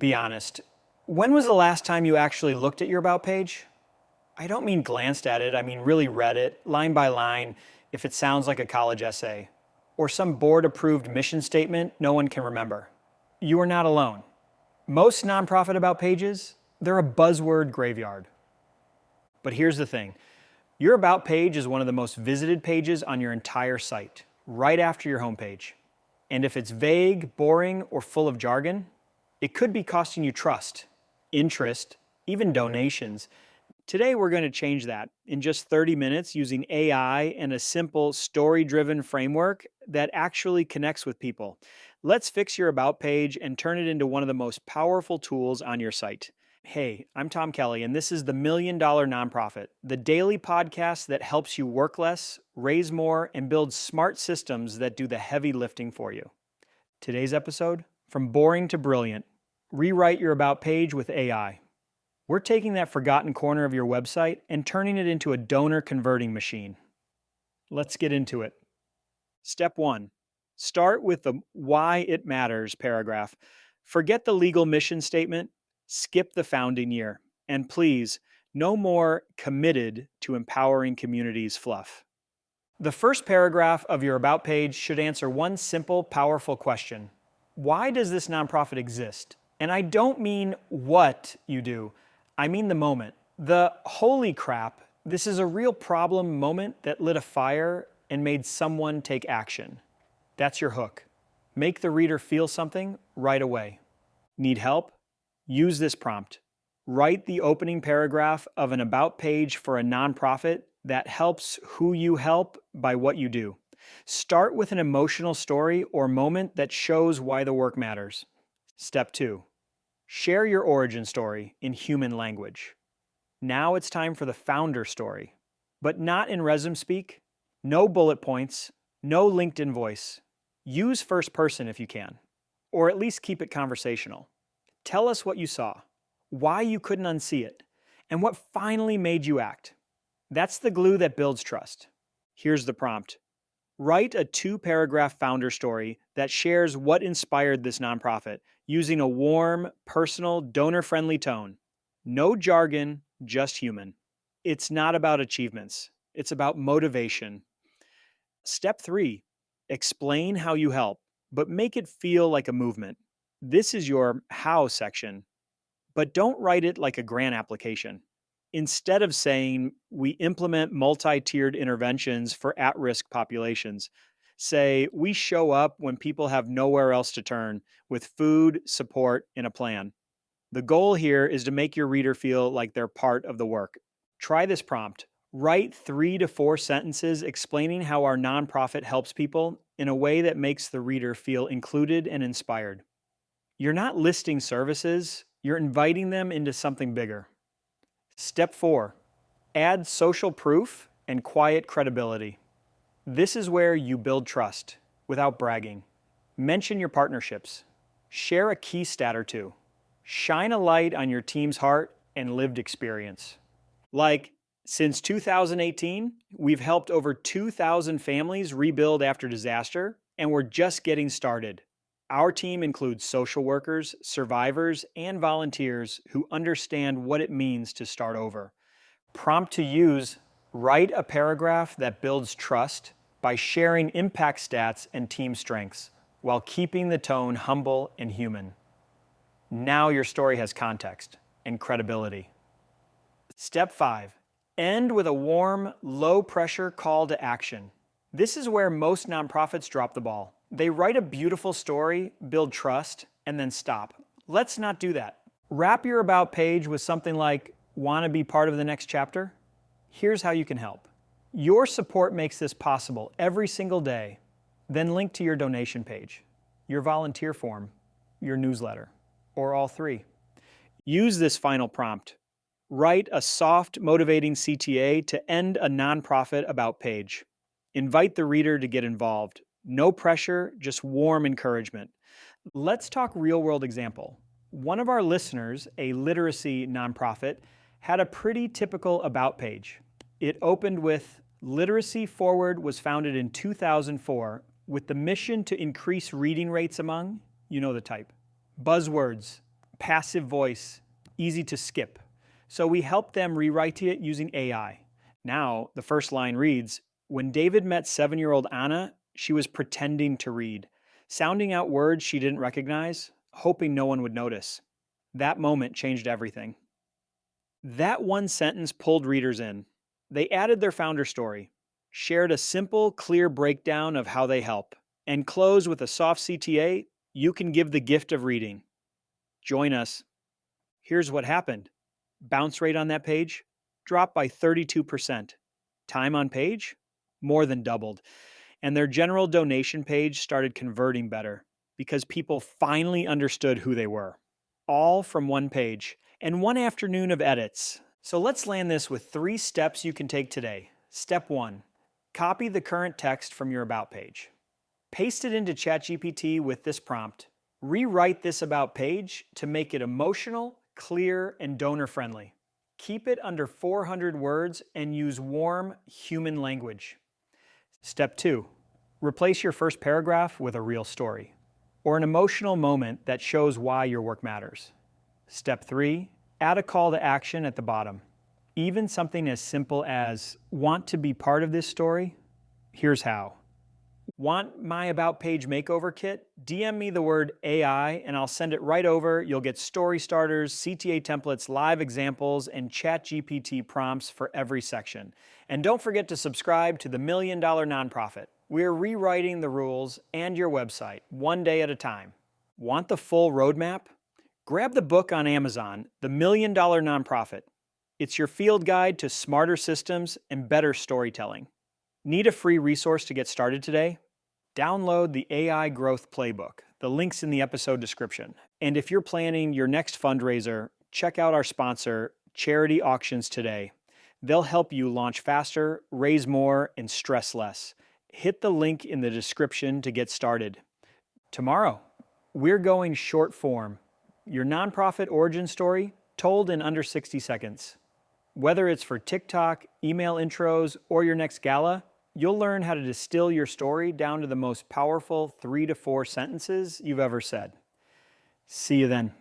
Be honest. When was the last time you actually looked at your About page? I don't mean glanced at it, I mean really read it, line by line, if it sounds like a college essay, or some board-approved mission statement no one can remember. You are not alone. Most nonprofit About pages, they're a buzzword graveyard. But here's the thing. Your About page is one of the most visited pages on your entire site, right after your homepage. And if it's vague, boring, or full of jargon, it could be costing you trust, interest, even donations. Today, we're going to change that in just 30 minutes using AI and a simple story-driven framework that actually connects with people. Let's fix your About page and turn it into one of the most powerful tools on your site. Hey, I'm Tom Kelly, and this is the $1 Million Nonprofit, the daily podcast that helps you work less, raise more, and build smart systems that do the heavy lifting for you. Today's episode, From Boring to Brilliant, Rewrite Your About page with AI. We're taking that forgotten corner of your website and turning it into a donor converting machine. Let's get into it. Step 1. Start with the why it matters paragraph. Forget the legal mission statement, skip the founding year, and please, no more committed to empowering communities fluff. The first paragraph of your About page should answer one simple, powerful question. Why does this nonprofit exist? And I don't mean what you do, I mean the moment. The holy crap, this is a real problem moment that lit a fire and made someone take action. That's your hook. Make the reader feel something right away. Need help? Use this prompt. Write the opening paragraph of an About page for a nonprofit that helps who you help by what you do. Start with an emotional story or moment that shows why the work matters. Step 2. Share your origin story in human language. Now it's time for the founder story, but not in resume speak. No bullet points, no LinkedIn voice. Use first person if you can, or at least keep it conversational. Tell us what you saw, why you couldn't unsee it, and what finally made you act. That's the glue that builds trust. Here's the prompt. Write a 2-paragraph founder story that shares what inspired this nonprofit using a warm, personal, donor-friendly tone. No jargon, just human. It's not about achievements. It's about motivation. Step 3. Explain how you help, but make it feel like a movement. This is your how section, but don't write it like a grant application. Instead of saying, we implement multi-tiered interventions for at-risk populations, say, we show up when people have nowhere else to turn with food, support, and a plan. The goal here is to make your reader feel like they're part of the work. Try this prompt. Write 3 to 4 sentences explaining how our nonprofit helps people in a way that makes the reader feel included and inspired. You're not listing services, you're inviting them into something bigger. Step 4. Add social proof and quiet credibility. This is where you build trust without bragging. Mention your partnerships. Share a key stat or two. Shine a light on your team's heart and lived experience. Like, since 2018, we've helped over 2,000 families rebuild after disaster, and we're just getting started. Our team includes social workers, survivors, and volunteers who understand what it means to start over. Prompt to use, write a paragraph that builds trust by sharing impact stats and team strengths while keeping the tone humble and human. Now your story has context and credibility. Step 5. End with a warm, low-pressure call to action. This is where most nonprofits drop the ball. They write a beautiful story, build trust, and then stop. Let's not do that. Wrap your About page with something like, want to be part of the next chapter? Here's how you can help. Your support makes this possible every single day. Then link to your donation page, your volunteer form, your newsletter, or all 3. Use this final prompt. Write a soft, motivating CTA to end a nonprofit About page. Invite the reader to get involved. No pressure, just warm encouragement. Let's talk real-world example. One of our listeners, a literacy nonprofit, had a pretty typical About page. It opened with, Literacy Forward was founded in 2004 with the mission to increase reading rates among, you know the type. Buzzwords, passive voice, easy to skip. So we helped them rewrite it using AI. Now, the first line reads, "When David met 7-year-old Anna, she was pretending to read, sounding out words she didn't recognize, hoping no one would notice." That moment changed everything. That one sentence pulled readers in. They added their founder story, shared a simple, clear breakdown of how they help, and closed with a soft CTA. You can give the gift of reading. Join us. Here's what happened. Bounce rate on that page dropped by 32%. Time on page more than doubled. And their general donation page started converting better because people finally understood who they were. All from one page and one afternoon of edits. So let's land this with 3 steps you can take today. Step 1, copy the current text from your About page. Paste it into ChatGPT with this prompt. Rewrite this About page to make it emotional, clear, and donor-friendly. Keep it under 400 words and use warm, human language. Step 2, replace your first paragraph with a real story or an emotional moment that shows why your work matters. Step 3, add a call to action at the bottom. Even something as simple as, "Want to be part of this story? Here's how." Want my About page makeover kit? DM me the word AI and I'll send it right over. You'll get story starters, CTA templates, live examples, and ChatGPT prompts for every section. And don't forget to subscribe to the $1 Million Nonprofit. We're rewriting the rules and your website one day at a time. Want the full roadmap? Grab the book on Amazon, The $1 Million Nonprofit. It's your field guide to smarter systems and better storytelling. Need a free resource to get started today? Download the AI Growth Playbook. The link's in the episode description. And if you're planning your next fundraiser, check out our sponsor, Charity Auctions Today. They'll help you launch faster, raise more, and stress less. Hit the link in the description to get started. Tomorrow, we're going short form. Your nonprofit origin story told in under 60 seconds. Whether it's for TikTok, email intros, or your next gala, you'll learn how to distill your story down to the most powerful 3 to 4 sentences you've ever said. See you then.